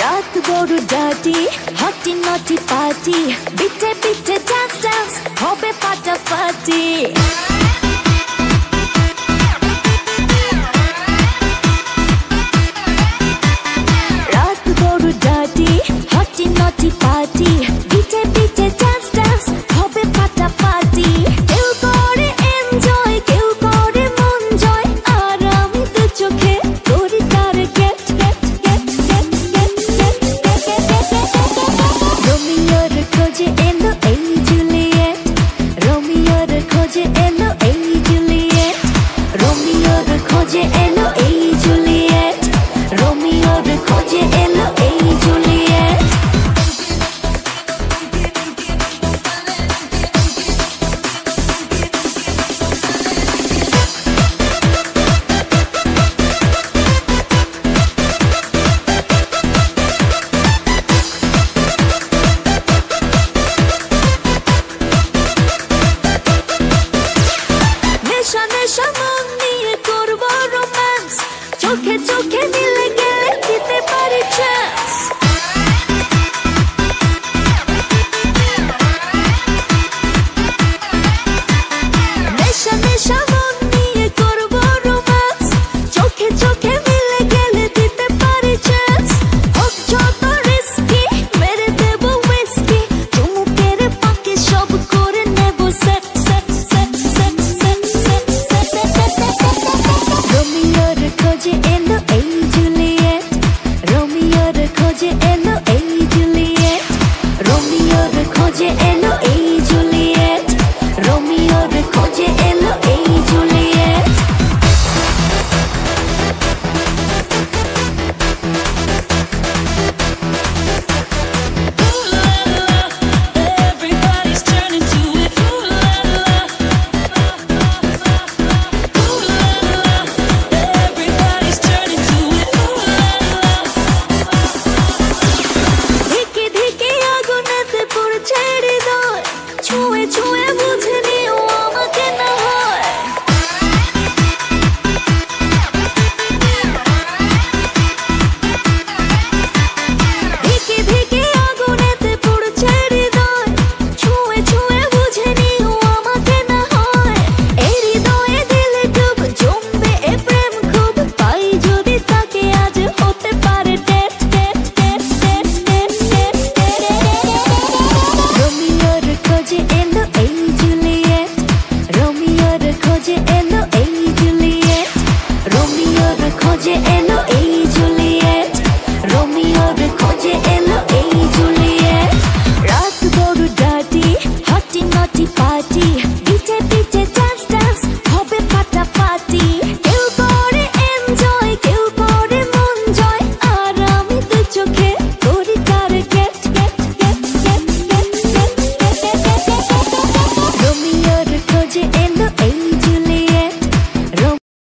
রাত বড় ডাটি হটি নটি পার্টি বিটে বিটে ডান্স ডান্স হবে ফাটাফাটি রাত বড় ডাটি হটি নটি পার্টি বিটে বিটে ডান্স ডান্স হবে ফাটাফাটি কেউ করে এনজয় কেউ করে মন জয় আর আমি দু চোখে করি তার gate gate gate gate gate রোমিওর খোঁজে এলো এই জুলিয়েট রোমিওর খোঁজে এলো এই জুলিয়েট রোমিওর খোঁজে এলো এই জুলিয়েট রোমিওর খোঁজে এলো এই জুলিয়েট নেশা নেশা মন নিয়ে করবো রোম্যান্স চোখে চোখে মিলে গেলে দিতে পারি চান্স নেশা নেশা মন নিয়ে করবো রোম্যান্স চোখে চোখে মিলে গেলে দিতে পারি চান্স হোক যত রিস্কি মেরে দেবো হুইস্কি চুমুকের ফাঁকে সব করে নেবো set set set set set set রোমিওর খোঁজে এলো এই জুলিয়েট রোমিওর খোঁজে এলো এই জুলিয়েট রোমিওর খোঁজে এলো এই জুলিয়েট রোমিওর খোঁজে এলো এই Juliet Everybody's turning to it. Ooh la la. Ooh la la. Everybody's turning to it. Ooh la la. ধিকে ধিকে আগুনেতে পড়ছে হৃদয় ছুঁয়ে ছুঁয়ে বুঝে নিও আমাকে না হয় ধিকে ধিকে আগুনেতে পড়ছে হৃদয় ছুঁয়ে ছুঁয়ে বুঝে নিও আমাকে না হয় এই হৃদয়ে দিলে ডুব জমবে এ প্রেম খুব পাই যদি তাকে আজ হতে পারে date date date date date date রোমিওর খোঁজে এলো এই জুলিয়েট রোমিওর খোঁজে এলো এই জুলিয়েট রোমিওর খোঁজে এলো এই জুলিয়েট রোমিওর খোঁজে এলো